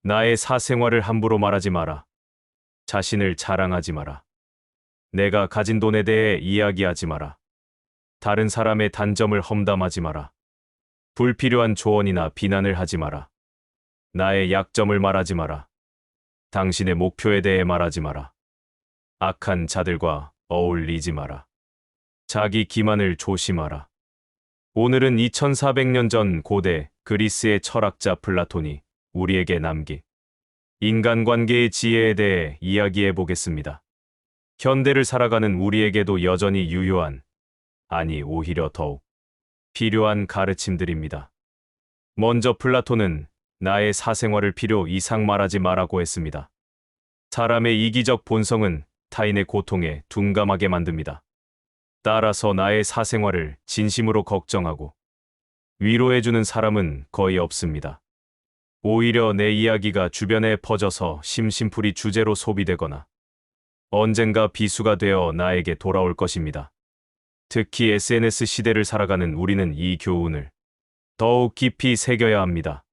나의 사생활을 함부로 말하지 마라. 자신을 자랑하지 마라. 내가 가진 돈에 대해 이야기하지 마라. 다른 사람의 단점을 험담하지 마라. 불필요한 조언이나 비난을 하지 마라. 나의 약점을 말하지 마라. 당신의 목표에 대해 말하지 마라. 악한 자들과 어울리지 마라. 자기 기만을 조심하라. 오늘은 2400년 전 고대 그리스의 철학자 플라톤이 우리에게 남긴 인간관계의 지혜에 대해 이야기해 보겠습니다. 현대를 살아가는 우리에게도 여전히 유효한, 아니 오히려 더욱 필요한 가르침들입니다. 먼저 플라톤은 나의 사생활을 필요 이상 말하지 말라고 했습니다. 사람의 이기적 본성은 타인의 고통에 둔감하게 만듭니다. 따라서 나의 사생활을 진심으로 걱정하고 위로해주는 사람은 거의 없습니다. 오히려 내 이야기가 주변에 퍼져서 심심풀이 주제로 소비되거나 언젠가 비수가 되어 나에게 돌아올 것입니다. 특히 SNS 시대를 살아가는 우리는 이 교훈을 더욱 깊이 새겨야 합니다.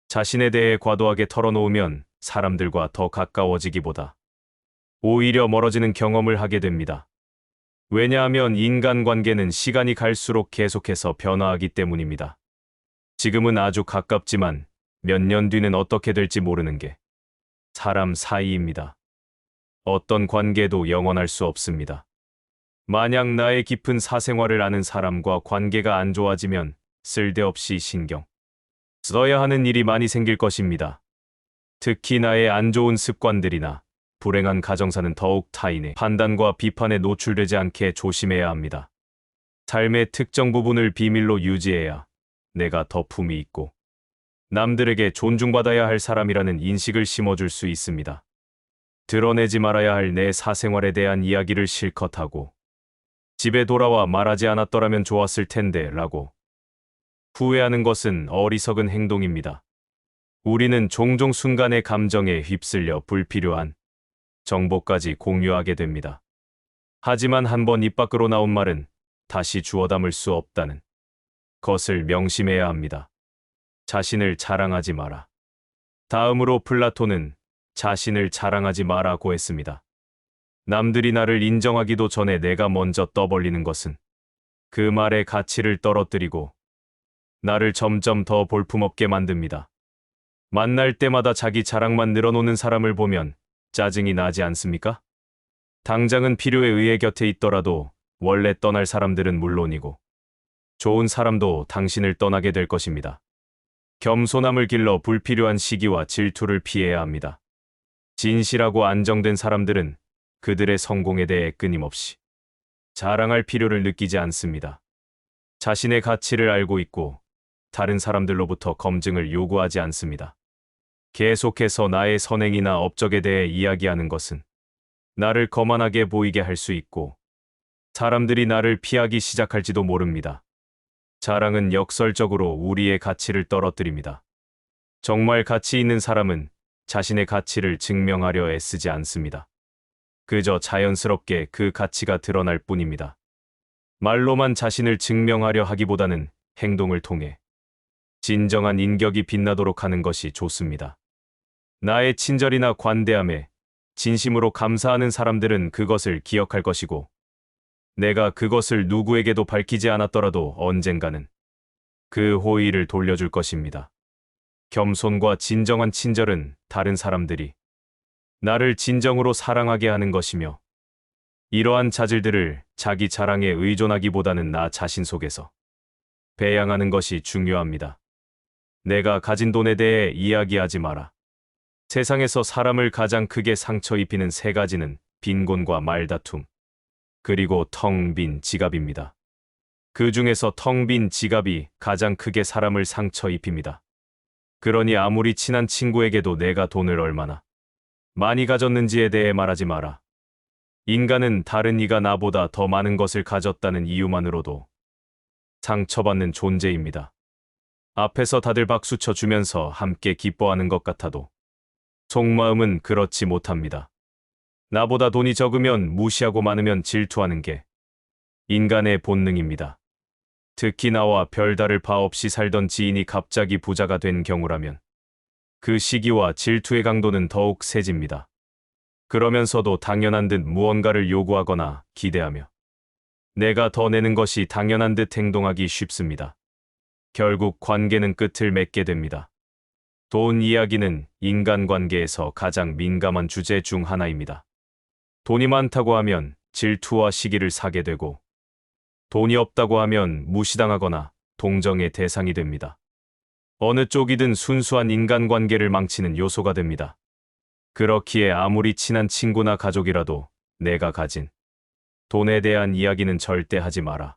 자신에 대해 과도하게 털어놓으면 사람들과 더 가까워지기보다 오히려 멀어지는 경험을 하게 됩니다. 왜냐하면 인간관계는 시간이 갈수록 계속해서 변화하기 때문입니다. 지금은 아주 가깝지만 몇 년 뒤는 어떻게 될지 모르는 게 사람 사이입니다. 어떤 관계도 영원할 수 없습니다. 만약 나의 깊은 사생활을 아는 사람과 관계가 안 좋아지면 쓸데없이 신경 써야 하는 일이 많이 생길 것입니다. 특히 나의 안 좋은 습관들이나 불행한 가정사는 더욱 타인의 판단과 비판에 노출되지 않게 조심해야 합니다. 삶의 특정 부분을 비밀로 유지해야 내가 더 품위 있고 남들에게 존중받아야 할 사람이라는 인식을 심어줄 수 있습니다. 드러내지 말아야 할 내 사생활에 대한 이야기를 실컷 하고 집에 돌아와 말하지 않았더라면 좋았을 텐데 라고 후회하는 것은 어리석은 행동입니다. 우리는 종종 순간의 감정에 휩쓸려 불필요한 정보까지 공유하게 됩니다. 하지만 한번 입 밖으로 나온 말은 다시 주워 담을 수 없다는 것을 명심해야 합니다. 자신을 자랑하지 마라. 다음으로 플라톤은 자신을 자랑하지 마라고 했습니다. 남들이 나를 인정하기도 전에 내가 먼저 떠벌리는 것은 그 말의 가치를 떨어뜨리고 나를 점점 더 볼품없게 만듭니다. 만날 때마다 자기 자랑만 늘어놓는 사람을 보면 짜증이 나지 않습니까? 당장은 필요에 의해 곁에 있더라도 원래 떠날 사람들은 물론이고 좋은 사람도 당신을 떠나게 될 것입니다. 겸손함을 길러 불필요한 시기와 질투를 피해야 합니다. 진실하고 안정된 사람들은 그들의 성공에 대해 끊임없이 자랑할 필요를 느끼지 않습니다. 자신의 가치를 알고 있고 다른 사람들로부터 검증을 요구하지 않습니다. 계속해서 나의 선행이나 업적에 대해 이야기하는 것은 나를 거만하게 보이게 할 수 있고 사람들이 나를 피하기 시작할지도 모릅니다. 자랑은 역설적으로 우리의 가치를 떨어뜨립니다. 정말 가치 있는 사람은 자신의 가치를 증명하려 애쓰지 않습니다. 그저 자연스럽게 그 가치가 드러날 뿐입니다. 말로만 자신을 증명하려 하기보다는 행동을 통해 진정한 인격이 빛나도록 하는 것이 좋습니다. 나의 친절이나 관대함에 진심으로 감사하는 사람들은 그것을 기억할 것이고 내가 그것을 누구에게도 밝히지 않았더라도 언젠가는 그 호의를 돌려줄 것입니다. 겸손과 진정한 친절은 다른 사람들이 나를 진정으로 사랑하게 하는 것이며 이러한 자질들을 자기 자랑에 의존하기보다는 나 자신 속에서 배양하는 것이 중요합니다. 내가 가진 돈에 대해 이야기하지 마라. 세상에서 사람을 가장 크게 상처 입히는 세 가지는 빈곤과 말다툼, 그리고 텅 빈 지갑입니다. 그 중에서 텅 빈 지갑이 가장 크게 사람을 상처 입힙니다. 그러니 아무리 친한 친구에게도 내가 돈을 얼마나 많이 가졌는지에 대해 말하지 마라. 인간은 다른 이가 나보다 더 많은 것을 가졌다는 이유만으로도 상처받는 존재입니다. 앞에서 다들 박수쳐 주면서 함께 기뻐하는 것 같아도 속마음은 그렇지 못합니다. 나보다 돈이 적으면 무시하고 많으면 질투하는 게 인간의 본능입니다. 특히 나와 별다를 바 없이 살던 지인이 갑자기 부자가 된 경우라면 그 시기와 질투의 강도는 더욱 세집니다. 그러면서도 당연한 듯 무언가를 요구하거나 기대하며 내가 더 내는 것이 당연한 듯 행동하기 쉽습니다. 결국 관계는 끝을 맺게 됩니다. 돈 이야기는 인간관계에서 가장 민감한 주제 중 하나입니다. 돈이 많다고 하면 질투와 시기를 사게 되고 돈이 없다고 하면 무시당하거나 동정의 대상이 됩니다. 어느 쪽이든 순수한 인간관계를 망치는 요소가 됩니다. 그렇기에 아무리 친한 친구나 가족이라도 내가 가진 돈에 대한 이야기는 절대 하지 마라.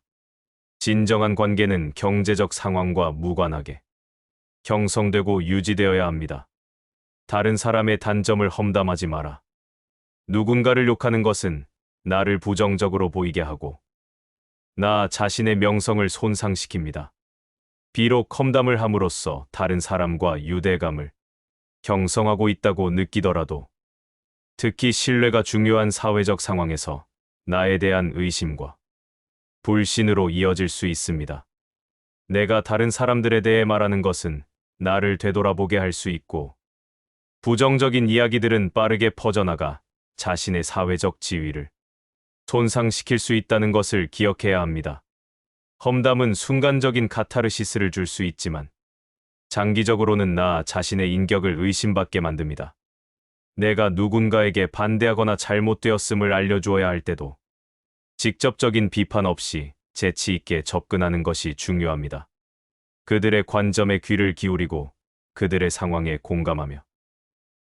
진정한 관계는 경제적 상황과 무관하게 형성되고 유지되어야 합니다. 다른 사람의 단점을 험담하지 마라. 누군가를 욕하는 것은 나를 부정적으로 보이게 하고 나 자신의 명성을 손상시킵니다. 비록 험담을 함으로써 다른 사람과 유대감을 형성하고 있다고 느끼더라도 특히 신뢰가 중요한 사회적 상황에서 나에 대한 의심과 불신으로 이어질 수 있습니다. 내가 다른 사람들에 대해 말하는 것은 나를 되돌아보게 할 수 있고 부정적인 이야기들은 빠르게 퍼져나가 자신의 사회적 지위를 손상시킬 수 있다는 것을 기억해야 합니다. 험담은 순간적인 카타르시스를 줄 수 있지만 장기적으로는 나 자신의 인격을 의심받게 만듭니다. 내가 누군가에게 반대하거나 잘못되었음을 알려주어야 할 때도 직접적인 비판 없이 재치 있게 접근하는 것이 중요합니다. 그들의 관점에 귀를 기울이고 그들의 상황에 공감하며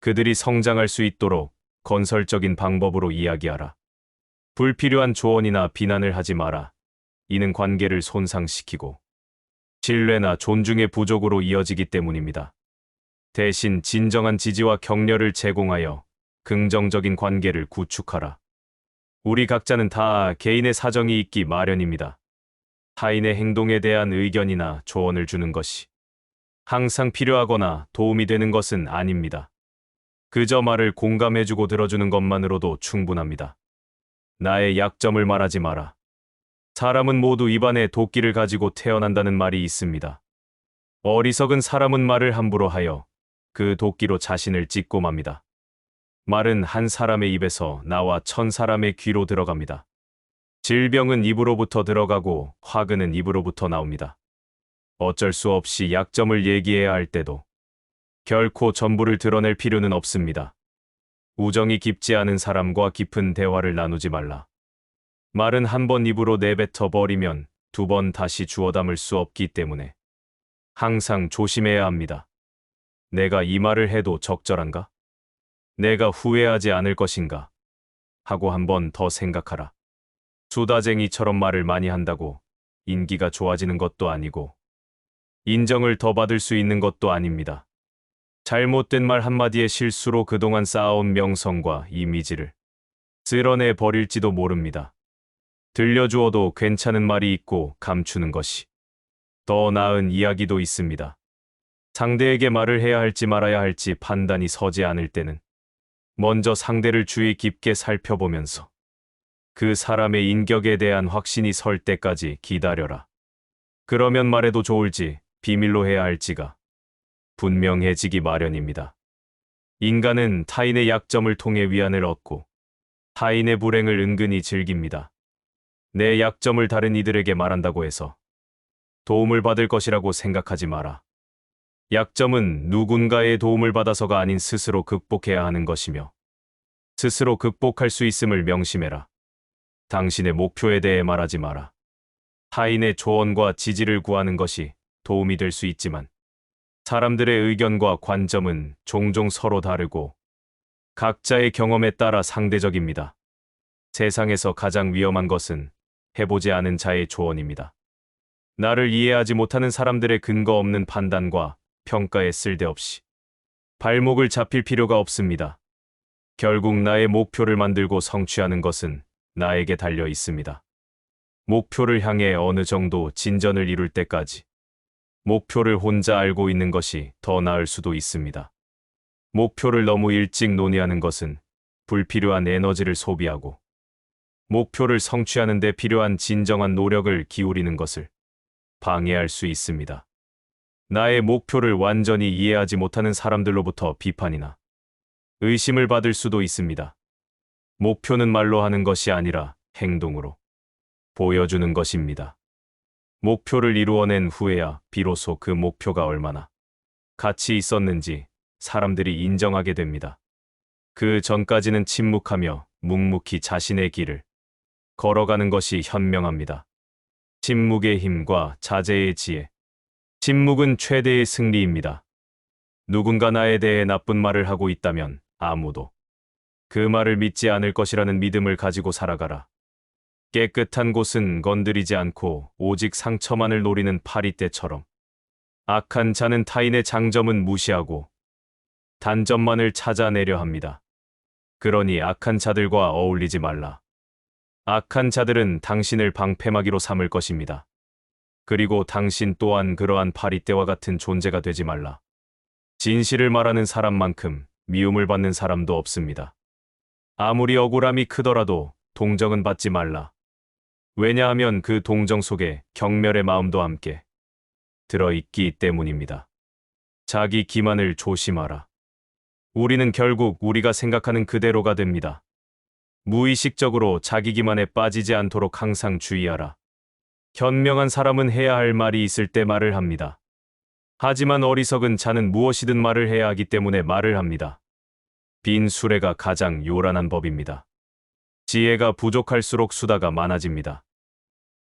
그들이 성장할 수 있도록 건설적인 방법으로 이야기하라. 불필요한 조언이나 비난을 하지 마라. 이는 관계를 손상시키고 신뢰나 존중의 부족으로 이어지기 때문입니다. 대신 진정한 지지와 격려를 제공하여 긍정적인 관계를 구축하라. 우리 각자는 다 개인의 사정이 있기 마련입니다. 타인의 행동에 대한 의견이나 조언을 주는 것이 항상 필요하거나 도움이 되는 것은 아닙니다. 그저 말을 공감해주고 들어주는 것만으로도 충분합니다. 나의 약점을 말하지 마라. 사람은 모두 입안에 도끼를 가지고 태어난다는 말이 있습니다. 어리석은 사람은 말을 함부로 하여 그 도끼로 자신을 찢고 맙니다. 말은 한 사람의 입에서 나와 1000사람의 귀로 들어갑니다. 질병은 입으로부터 들어가고 화근은 입으로부터 나옵니다. 어쩔 수 없이 약점을 얘기해야 할 때도 결코 전부를 드러낼 필요는 없습니다. 우정이 깊지 않은 사람과 깊은 대화를 나누지 말라. 말은 한 번 입으로 내뱉어 버리면 2번 다시 주워 담을 수 없기 때문에 항상 조심해야 합니다. 내가 이 말을 해도 적절한가? 내가 후회하지 않을 것인가? 하고 한 번 더 생각하라. 수다쟁이처럼 말을 많이 한다고 인기가 좋아지는 것도 아니고 인정을 더 받을 수 있는 것도 아닙니다. 잘못된 말 한마디의 실수로 그동안 쌓아온 명성과 이미지를 쓸어내 버릴지도 모릅니다. 들려주어도 괜찮은 말이 있고 감추는 것이 더 나은 이야기도 있습니다. 상대에게 말을 해야 할지 말아야 할지 판단이 서지 않을 때는 먼저 상대를 주의 깊게 살펴보면서 그 사람의 인격에 대한 확신이 설 때까지 기다려라. 그러면 말해도 좋을지 비밀로 해야 할지가 분명해지기 마련입니다. 인간은 타인의 약점을 통해 위안을 얻고 타인의 불행을 은근히 즐깁니다. 내 약점을 다른 이들에게 말한다고 해서 도움을 받을 것이라고 생각하지 마라. 약점은 누군가의 도움을 받아서가 아닌 스스로 극복해야 하는 것이며 스스로 극복할 수 있음을 명심해라. 당신의 목표에 대해 말하지 마라. 타인의 조언과 지지를 구하는 것이 도움이 될 수 있지만 사람들의 의견과 관점은 종종 서로 다르고 각자의 경험에 따라 상대적입니다. 세상에서 가장 위험한 것은 해보지 않은 자의 조언입니다. 나를 이해하지 못하는 사람들의 근거 없는 판단과 평가에 쓸데없이 발목을 잡힐 필요가 없습니다. 결국 나의 목표를 만들고 성취하는 것은 나에게 달려 있습니다. 목표를 향해 어느 정도 진전을 이룰 때까지 목표를 혼자 알고 있는 것이 더 나을 수도 있습니다. 목표를 너무 일찍 논의하는 것은 불필요한 에너지를 소비하고 목표를 성취하는 데 필요한 진정한 노력을 기울이는 것을 방해할 수 있습니다. 나의 목표를 완전히 이해하지 못하는 사람들로부터 비판이나 의심을 받을 수도 있습니다. 목표는 말로 하는 것이 아니라 행동으로 보여주는 것입니다. 목표를 이루어낸 후에야 비로소 그 목표가 얼마나 가치 있었는지 사람들이 인정하게 됩니다. 그 전까지는 침묵하며 묵묵히 자신의 길을 걸어가는 것이 현명합니다. 침묵의 힘과 자제의 지혜. 침묵은 최대의 승리입니다. 누군가 나에 대해 나쁜 말을 하고 있다면 아무도 그 말을 믿지 않을 것이라는 믿음을 가지고 살아가라. 깨끗한 곳은 건드리지 않고 오직 상처만을 노리는 파리떼처럼 악한 자는 타인의 장점은 무시하고 단점만을 찾아내려 합니다. 그러니 악한 자들과 어울리지 말라. 악한 자들은 당신을 방패막이로 삼을 것입니다. 그리고 당신 또한 그러한 파리떼와 같은 존재가 되지 말라. 진실을 말하는 사람만큼 미움을 받는 사람도 없습니다. 아무리 억울함이 크더라도 동정은 받지 말라. 왜냐하면 그 동정 속에 경멸의 마음도 함께 들어있기 때문입니다. 자기 기만을 조심하라. 우리는 결국 우리가 생각하는 그대로가 됩니다. 무의식적으로 자기 기만에 빠지지 않도록 항상 주의하라. 현명한 사람은 해야 할 말이 있을 때 말을 합니다. 하지만 어리석은 자는 무엇이든 말을 해야 하기 때문에 말을 합니다. 빈 수레가 가장 요란한 법입니다. 지혜가 부족할수록 수다가 많아집니다.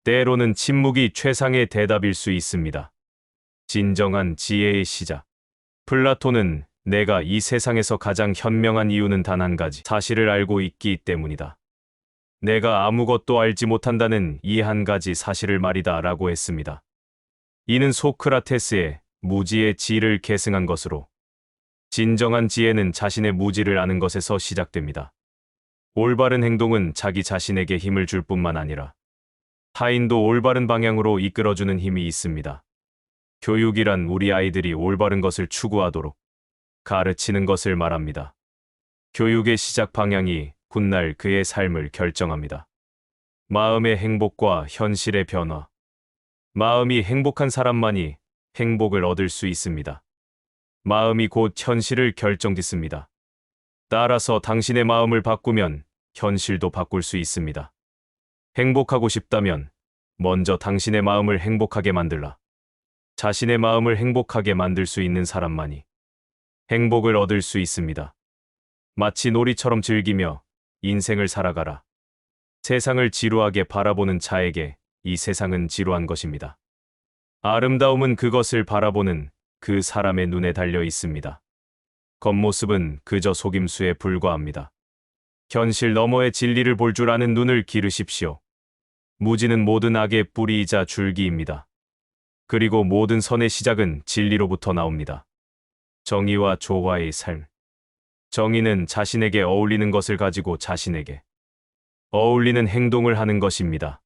때로는 침묵이 최상의 대답일 수 있습니다. 진정한 지혜의 시작. 플라톤은 내가 이 세상에서 가장 현명한 이유는 단 한 가지 사실을 알고 있기 때문이다. 내가 아무것도 알지 못한다는 이 한 가지 사실을 말이다 라고 했습니다. 이는 소크라테스의 무지의 지를 계승한 것으로 진정한 지혜는 자신의 무지를 아는 것에서 시작됩니다. 올바른 행동은 자기 자신에게 힘을 줄 뿐만 아니라 타인도 올바른 방향으로 이끌어주는 힘이 있습니다. 교육이란 우리 아이들이 올바른 것을 추구하도록 가르치는 것을 말합니다. 교육의 시작 방향이 훗날 그의 삶을 결정합니다. 마음의 행복과 현실의 변화. 마음이 행복한 사람만이 행복을 얻을 수 있습니다. 마음이 곧 현실을 결정짓습니다. 따라서 당신의 마음을 바꾸면 현실도 바꿀 수 있습니다. 행복하고 싶다면 먼저 당신의 마음을 행복하게 만들라. 자신의 마음을 행복하게 만들 수 있는 사람만이 행복을 얻을 수 있습니다. 마치 놀이처럼 즐기며 인생을 살아가라. 세상을 지루하게 바라보는 자에게 이 세상은 지루한 것입니다. 아름다움은 그것을 바라보는 그 사람의 눈에 달려 있습니다. 겉모습은 그저 속임수에 불과합니다. 현실 너머의 진리를 볼 줄 아는 눈을 기르십시오. 무지는 모든 악의 뿌리이자 줄기입니다. 그리고 모든 선의 시작은 진리로부터 나옵니다. 정의와 조화의 삶. 정의는 자신에게 어울리는 것을 가지고 자신에게 어울리는 행동을 하는 것입니다.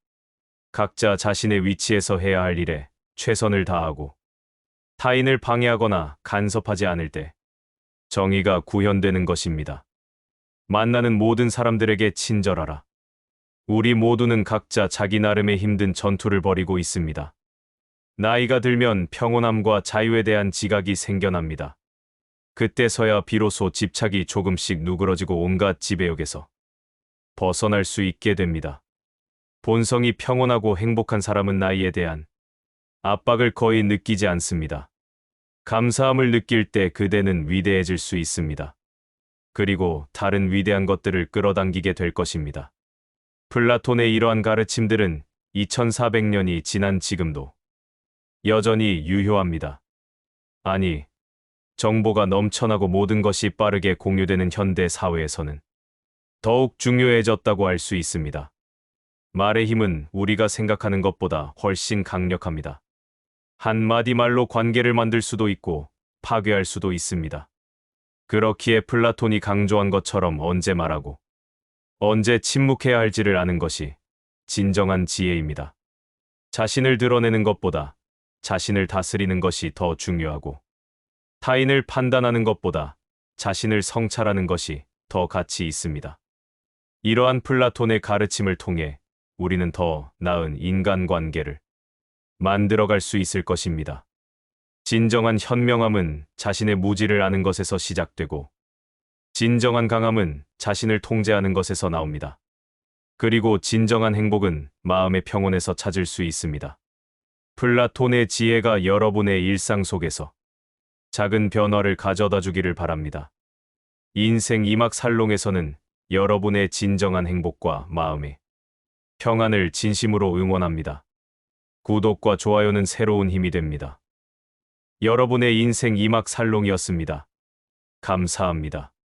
각자 자신의 위치에서 해야 할 일에 최선을 다하고 타인을 방해하거나 간섭하지 않을 때 정의가 구현되는 것입니다. 만나는 모든 사람들에게 친절하라. 우리 모두는 각자 자기 나름의 힘든 전투를 벌이고 있습니다. 나이가 들면 평온함과 자유에 대한 지각이 생겨납니다. 그때서야 비로소 집착이 조금씩 누그러지고 온갖 지배욕에서 벗어날 수 있게 됩니다. 본성이 평온하고 행복한 사람은 나이에 대한 압박을 거의 느끼지 않습니다. 감사함을 느낄 때 그대는 위대해질 수 있습니다. 그리고 다른 위대한 것들을 끌어당기게 될 것입니다. 플라톤의 이러한 가르침들은 2400년이 지난 지금도 여전히 유효합니다. 아니, 정보가 넘쳐나고 모든 것이 빠르게 공유되는 현대 사회에서는 더욱 중요해졌다고 할 수 있습니다. 말의 힘은 우리가 생각하는 것보다 훨씬 강력합니다. 한마디 말로 관계를 만들 수도 있고 파괴할 수도 있습니다. 그렇기에 플라톤이 강조한 것처럼 언제 말하고 언제 침묵해야 할지를 아는 것이 진정한 지혜입니다. 자신을 드러내는 것보다 자신을 다스리는 것이 더 중요하고 타인을 판단하는 것보다 자신을 성찰하는 것이 더 가치 있습니다. 이러한 플라톤의 가르침을 통해 우리는 더 나은 인간관계를 만들어갈 수 있을 것입니다. 진정한 현명함은 자신의 무지를 아는 것에서 시작되고, 진정한 강함은 자신을 통제하는 것에서 나옵니다. 그리고 진정한 행복은 마음의 평온에서 찾을 수 있습니다. 플라톤의 지혜가 여러분의 일상 속에서 작은 변화를 가져다 주기를 바랍니다. 인생 이막 살롱에서는 여러분의 진정한 행복과 마음의 평안을 진심으로 응원합니다. 구독과 좋아요는 새로운 힘이 됩니다. 여러분의 인생 이막 살롱이었습니다. 감사합니다.